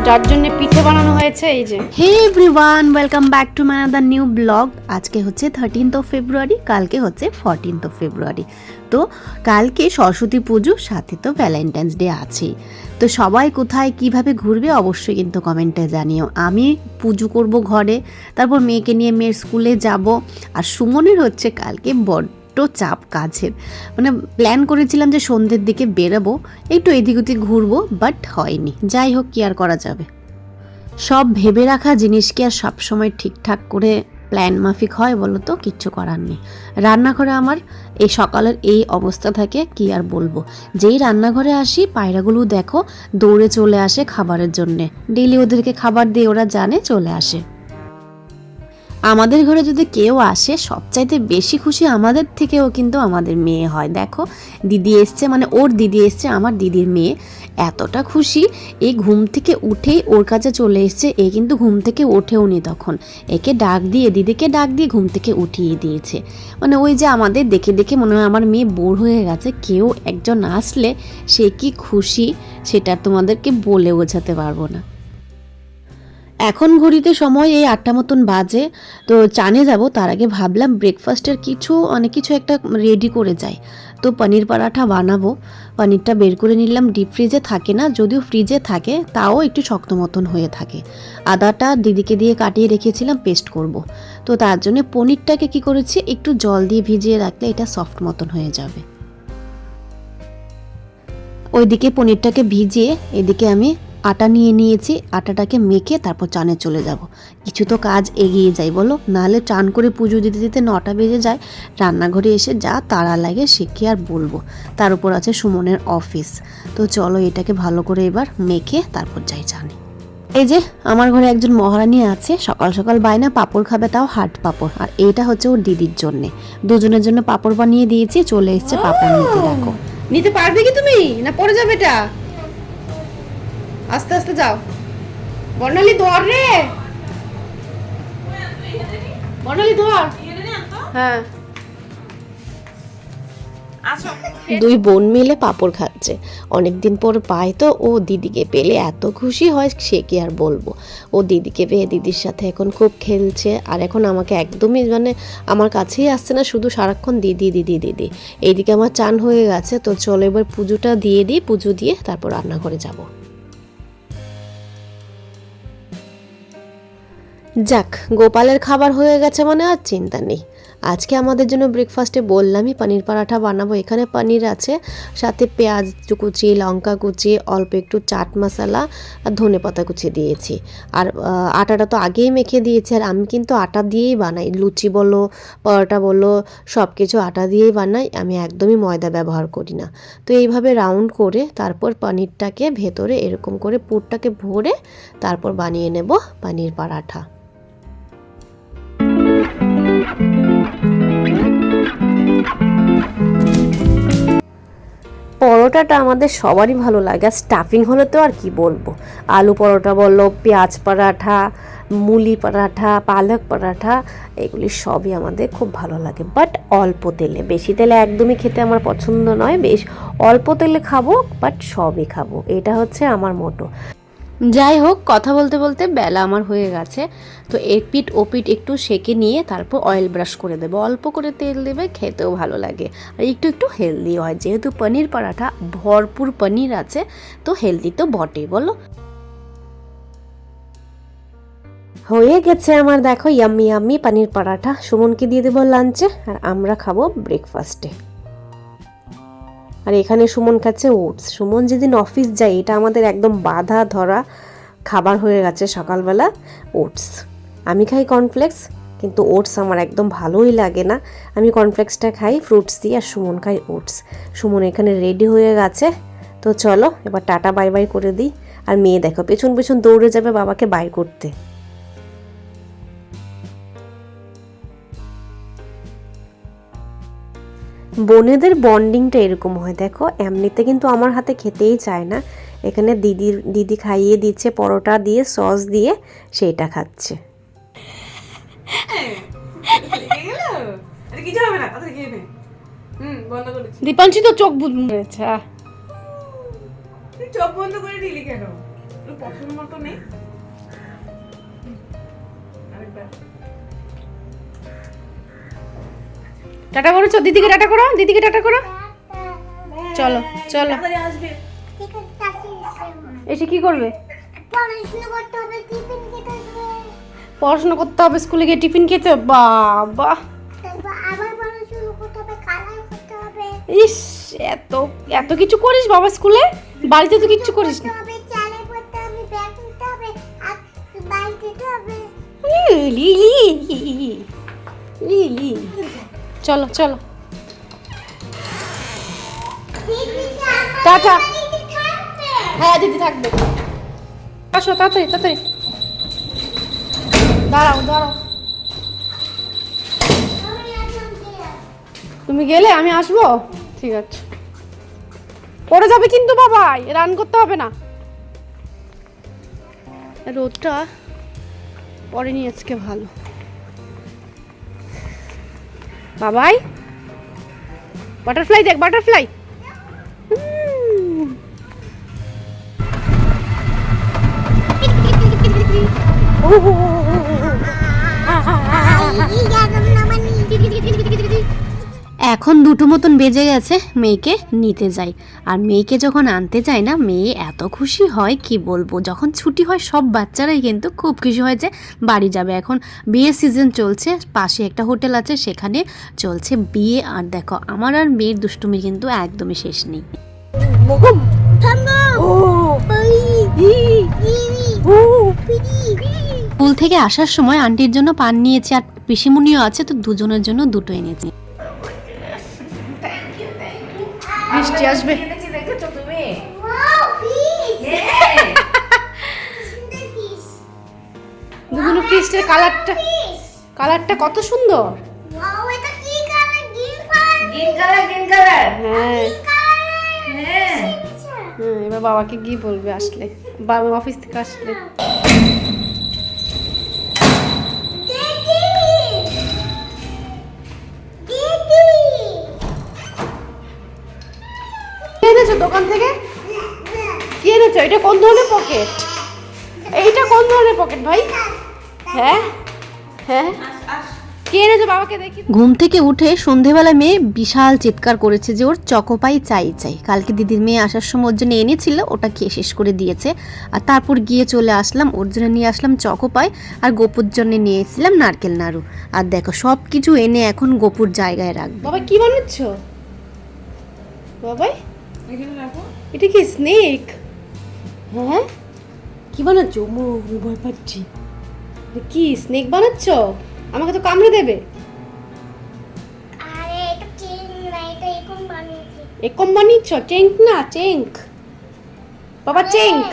যার জন্য পিঠে বানানো হয়েছে। এই যে hey everyone, welcome back to my another new blog. আজকে হচ্ছে 13th ফেব্রুয়ারি, কালকে হচ্ছে 14th ফেব্রুয়ারি। তো কালকে সরস্বতী পুজো, সাথে তো ভ্যালেন্টাইন্স ডে আছেই। তো সবাই কোথায় কিভাবে ঘুরবে অবশ্যই কিন্তু কমেন্টে জানিও। আমি পুজো করব ঘরে, তারপর মেয়েকে নিয়ে মেয়ের স্কুলে যাব। আর সুমনের হচ্ছে কালকে বড্ড চাপ কাজের, মানে প্ল্যান করেছিলাম যে সন্ধ্যের দিকে বেরোবো, একটু এদিক ওদিক ঘুরবো, বাট হয়নি। যাই হোক, কি আর করা যাবে, সব ভেবে রাখা জিনিস কি আর সবসময় ঠিকঠাক করে প্ল্যান মাফিক হয় বলো তো? কিচ্ছু করার নেই। রান্নাঘরে আমার এই সকালের এই অবস্থা থাকে, কি আর বলবো। যেই রান্নাঘরে আসি, পায়রাগুলো দেখো দৌড়ে চলে আসে খাবারের জন্যে। ডেইলি ওদেরকে খাবার দিয়ে ওরা জানে চলে আসে। আমাদের ঘরে যদি কেউ আসে, সবচাইতে বেশি খুশি আমাদের থেকেও কিন্তু আমাদের মেয়ে হয়। দেখো দিদি এসছে, মানে ওর দিদি এসছে, আমার দিদির মেয়ে। এতটা খুশি, এই ঘুম থেকে উঠেই ওর কাছে চলে এসছে। এ কিন্তু ঘুম থেকে ওঠেও নি তখন, একে ডাক দিয়ে, দিদিকে ডাক দিয়ে ঘুম থেকে উঠিয়ে দিয়েছে। মানে ওই যে আমাদের দেখে দেখে মনে হয় আমার মেয়ে বোর হয়ে গেছে। কেউ একজন আসলে সে কি খুশি, সেটা তোমাদেরকে বলে বোঝাতে পারবো না। এখন ঘড়িতে সময় এই 8টা মতন বাজে। তো চানে যাব, তার আগে ভাবলাম ব্রেকফাস্টের অনেক কিছু একটা রেডি করে যাই। তো পনির পরাঠা বানাবো। পনিরটা বের করে নিলাম, ডিপ ফ্রিজে থাকে না, যদিও ফ্রিজে থাকে তাও একটু শক্ত মতন হয়ে থাকে। আদাটা দিদিকে দিয়ে কাটিয়ে রেখেছিলাম, পেস্ট করব। তো তার জন্য পনিরটাকে কি করেছি, একটু জল দিয়ে ভিজিয়ে রাখলে এটা সফট মতন হয়ে যাবে। ওইদিকে পনিরটাকে ভিজিয়ে এদিকে আমি আটা নিয়ে নিয়েছি। আটাটাকে মেখে তারপর চানে চলে যাব। কিছু তো কাজ এগিয়ে যাই বলো, নাহলে চান করে পুজো দিতে দিতে 9টা বেজে যায়। রান্নাঘরে এসে যা তাড়া লাগে সে কি আর বলবো। তার উপর আছে সুমনের অফিস। তো চলো এটাকে ভালো করে এবার মেখে তারপর যাই চানে। এই যে আমার ঘরে একজন মহারানী আছে, সকাল সকাল বায়না পাঁপড় খাবে, তাও হাট পাঁপড়। আর এইটা হচ্ছে ওর দিদির জন্যে, দুজনের জন্য পাঁপড় বানিয়ে দিয়েছি। চলে এসছে পাঁপড় নিতে। দেখো নিতে পারবে কি তুমি, না পড়ে যাবে এটা? আস্তে আস্তে যাও। বর্ণালী ধর রে, বর্ণালী ধর। হ্যাঁ, দুই বোন মিলে পাঁপড় খাচ্ছে। অনেকদিন পর পায় তো, ও দিদিকে পেলে এত খুশি হয় সে কি আর বলবো। ও দিদিকে পেয়ে দিদির সাথে এখন খুব খেলছে। আর এখন আমাকে একদমই মানে আমার কাছেই আসছে না, শুধু সারাক্ষণ দিদি দিদি দিদি। এইদিকে আমার চান হয়ে গেছে। তো চলো এবার পুজোটা দিয়ে দিই, পুজো দিয়ে তারপর রান্নাঘরে যাব। যাক, গোপালের খাবার হয়ে গেছে মানে আর চিন্তা নেই। আজকে আমাদের জন্য ব্রেকফাস্টে বললামই পনির পরাঠা বানাবো। এখানে পনির আছে, সাথে পেঁয়াজ কুচি, লঙ্কা কুচি, অল্প একটু চাট মশলা আর ধনেপাতা কুচি দিয়েছি। আর আটাটা তো আগেই মেখে দিয়েছি। আর আমি কিন্তু আটা দিয়েই বানাই, লুচি বলো পরোটা বলো সব কিছু আটা দিয়েই বানাই, আমি একদমই ময়দা ব্যবহার করি না। তো এইভাবে রাউন্ড করে তারপর পনিরটাকে ভেতরে এরকম করে পুরটাকে ভরে তারপর বানিয়ে নেব পনির পরাঠা। পরোটাটা আমাদের সবারই ভালো লাগে, আর স্টাফিং হলে তো আর কি বলবো। আলু পরোটা বলো, পেঁয়াজ পরাঠা, মুলি পরাঠা, পালক পরাঠা, এগুলি সবই আমাদের খুব ভালো লাগে। বাট অল্প তেলে, বেশি তেলে একদমই খেতে আমার পছন্দ নয়। বেশ অল্প তেলে খাবো, বাট সবই খাবো, এটা হচ্ছে আমার মোটো। যাই হোক, কথা বলতে বলতে বেলা আমার হয়ে গেছে। তো এপিট ওপিট একটু সেকে নিয়ে তারপর অয়েল ব্রাশ করে দেবো। অল্প করে তেল দেবে, খেতেও ভালো লাগে আর একটু একটু হেলদি হয়। যেহেতু পনির পরাঠা ভরপুর পনির আছে, তো হেলদি তো বটেই বলো। হয়ে গেছে আমার, দেখো ইয়াম্মি ইয়াম্মি পনির পরাঠা। সুমনকে দিয়ে দেবো লাঞ্চে, আর আমরা খাবো ব্রেকফাস্টে। আর এখানে সুমন খাচ্ছে ওটস। সুমন যেদিন অফিস যায়, এটা আমাদের একদম বাধা ধরা খাবার হয়ে গেছে সকালবেলা, ওটস। আমি খাই কর্নফ্লেক্স, কিন্তু ওটস আমার একদম ভালোই লাগে না। আমি কর্নফ্লেক্সটা খাই ফ্রুটস দিয়ে, আর সুমন খাই ওটস। সুমন এখানে রেডি হয়ে গেছে। তো চলো এবার টাটা বাই বাই করে দিই। আর মেয়ে দেখো পেছন পেছন দৌড়ে যাবে বাবাকে বাই করতে। বোনেদের বন্ডিংটা এরকম হয় দেখো, এমনিতে কিন্তু আমার হাতে খেতেই চায় না। এখানে দিদি খাইয়ে দিচ্ছে পরোটা দিয়ে, সস দিয়ে, সেইটা খাচ্ছে। দীপাঞ্চি তো চোখ বুঝেছে। চোখ বন্ধ করে দিলি কেন? পছন্দ মতো নেই। আরেকবার টাটা করেছো? দিদিকে টাটা করো, দিদিকে টাটা করো। চলো চলো, তাড়াতাড়ি আসবে। এসে কি করবে? পড়াশোনা করতে হবে, স্কুলে গিয়ে টিফিন খেতে হবে। বাবা ইস, এত এত কিছু করিস বাবা স্কুলে, বাড়িতে তো কিচ্ছু করিস না। লিলি, চলো চলো, টাটা। হ্যাঁ দিদি থাকবে। আসো তাড়াতাড়ি তাড়াতাড়ি, দাঁড়াও দাঁড়াও, তুমি গেলে আমি আসবো। ঠিক আছে, পড়ে যাবে কিন্তু বাবাই, রান করতে হবে না। রোদটা পড়েনি আজকে ভালো। বাবাই বাটারফ্লাই দেখ, বাটারফ্লাই। এখন 2টো মতন বেজে গেছে, মেয়েকে নিতে যাই। আর মেয়েকে যখন আনতে যাই না, মেয়ে এত খুশি হয় কি বলবো। যখন ছুটি হয় সব বাচ্চারাই কিন্তু খুব খুশি হয় যে বাড়ি যাবে। এখন বিয়ের সিজন চলছে, পাশে একটা হোটেল আছে, সেখানে চলছে বিয়ে। আর দেখো আমার আর মেয়ের দুষ্টুমি কিন্তু একদমই শেষ নেই। স্কুল থেকে আসার সময় আন্টির জন্য পান নিয়েছি, আর পিসিমুনিও আছে, তো দুজনের জন্য 2টো এনেছি। বৃষ্টি আসবে। এনেছি, দেখেছো তুমি? দুগুলো ফিস্টের কালারটা কত সুন্দর। Green colour, green colour. হ্যাঁ হ্যাঁ, হ্যাঁ, এবার বাবাকে গিয়ে বলবে আসলে, বাবা অফিস থেকে আসলে। কি এনেছো দোকান থেকে? কি এনেছো? এটা কোন ধরনের পকেট? এইটা কোন ধরনের পকেট ভাই? হ্যাঁ হ্যাঁ, কি এনেছো বাবাকে দেখি। ঘুম থেকে উঠে সন্ধেবেলা মেয়ে বিশাল চিৎকার করেছে যে ওর চকোপাই চাই চাই। কালকে দিদির মেয়ে আসার সময় ওর জন্য এনেছিল, ওটা খেয়ে শেষ করে দিয়েছে। আর তারপর গিয়ে চলে আসলাম, ওর জন্য নিয়ে আসলাম চকোপাই, আর গোপুর জন্য নিয়ে এসেছিলাম নারকেল নাড়ু। আর দেখো সব কিছু এনে এখন গোপুর জায়গায় রাখবো। বাবা কি বানাচ্ছ বাবাই? এখানে রাখো। এটা কি স্নেক? হ্যাঁ কি বানাচ্ছ? ভয় পাচ্ছি। কি স্নেক বানাচ্ছ? আমাকে তো কামড়ে দেবে। এরকম বানিয়েছ? চেঙ্ক না, চেঙ্ক বাবা, চেঙ্ক।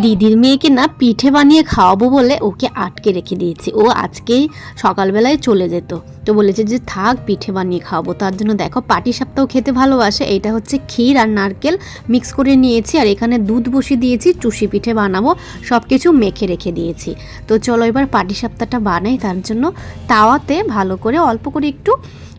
দিদির মেয়েকে না পিঠে বানিয়ে খাওয়াবো বলে ওকে আটকে রেখে দিয়েছি। ও আজকেই সকালবেলায় চলে যেত, তো বলেছে যে থাক পিঠে বানিয়ে খাওয়াবো। তার জন্য দেখো পাটিসাপটাও খেতে ভালোবাসে। এইটা হচ্ছে ক্ষীর আর নারকেল মিক্স করে নিয়েছি, আর এখানে দুধ বসিয়ে দিয়েছি, চুষি পিঠে বানাবো। সব কিছু মেখে রেখে দিয়েছি। তো চলো এবার পাটিসাপটাটা বানাই। তার জন্য তাওয়াতে ভালো করে অল্প করে একটু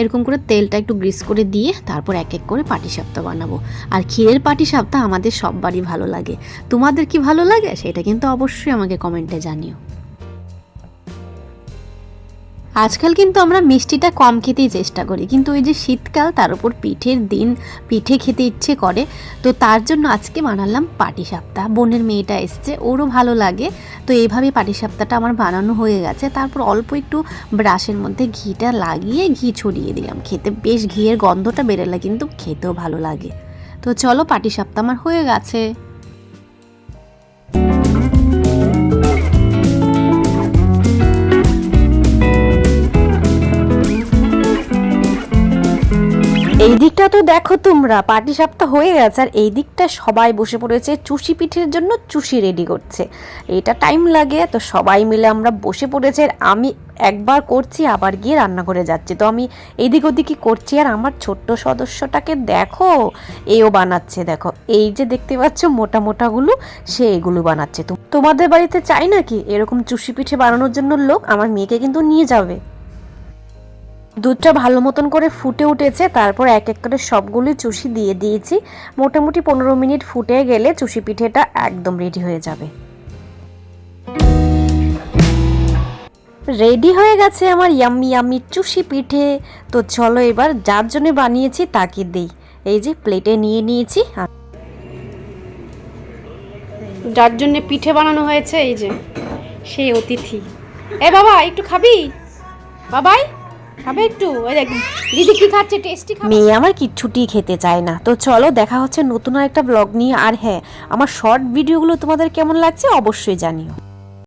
এরকম করে তেলটা একটু গ্রিস করে দিয়ে তারপর এক এক করে পাটিসাপটা বানাবো। আর ক্ষীরের পাটিসাপটা আমাদের সববারই ভালো লাগে। তোমাদের কি ভালো লাগে সেটা কিন্তু অবশ্যই আমাকে কমেন্টে জানিও। আজকাল কিন্তু আমরা মিষ্টিটা কম খেতেই চেষ্টা করি, কিন্তু ওই যে শীতকাল, তার উপর পিঠের দিন, পিঠে খেতে ইচ্ছে করে। তো তার জন্য আজকে বানালাম পাটিসাপটা। বোনের মেয়েটা এসছে, ওরও ভালো লাগে। তো এইভাবে পাটিসাপটাটা আমার বানানো হয়ে গেছে। তারপর অল্প একটু ব্রাশের মধ্যে ঘিটা লাগিয়ে ঘি ছড়িয়ে দিলাম। খেতে বেশ ঘিয়ের গন্ধটা বেরোলে কিন্তু খেতেও ভালো লাগে। তো চলো পাটিসাপটা আমার হয়ে গেছে। এই দিকটা তো দেখো তোমরা, পাটিসাপটা হয়ে গেছে। আর এই দিকটা সবাই বসে পড়েছে চুষি পিঠের জন্য, চুষি রেডি করছে। এটা টাইম লাগে, তো সবাই মিলে আমরা বসে পড়েছে। আর আমি একবার করছি আবার গিয়ে রান্না করে যাচ্ছি, তো আমি এদিক ওদিকই করছি। আর আমার ছোট্ট সদস্যটাকে দেখো, এও বানাচ্ছে। দেখো এই যে দেখতে পাচ্ছ মোটা মোটাগুলো, সে এগুলো বানাচ্ছে। তো তোমাদের বাড়িতে চাই নাকি এরকম চুষি পিঠে বানানোর জন্য লোক? আমার মেয়েকে কিন্তু নিয়ে যাবে। দুধটা ভালো মতন করে ফুটে উঠেছে, তারপর এক এক করে সবগুলি চুষি দিয়ে দিয়েছি। মোটামুটি 15 মিনিট ফুটে গেলে চুষি পিঠেটা একদম রেডি হয়ে যাবে। রেডি হয়ে গেছে আমার ইয়াম্মি ইয়াম্মি চুষি পিঠে। তো চলো এবার যার জন্য বানিয়েছি তাকে দেই। এই যে প্লেটে নিয়ে নিয়েছি। যার জন্য পিঠে বানানো হয়েছে এই যে সেই অতিথি। এ বাবা একটু খাবি? বাবাই খাবে একটু? ওই দেখ দিদি কি খাচ্ছে, টেস্টি খাবে। মেয়ে আমার কিচ্ছুটি খেতে চায় না। তো চলো দেখা হচ্ছে নতুন আরেকটা ব্লগ নিয়ে। আর হ্যাঁ, আমার শর্ট ভিডিওগুলো তোমাদের কেমন লাগছে অবশ্যই জানিও।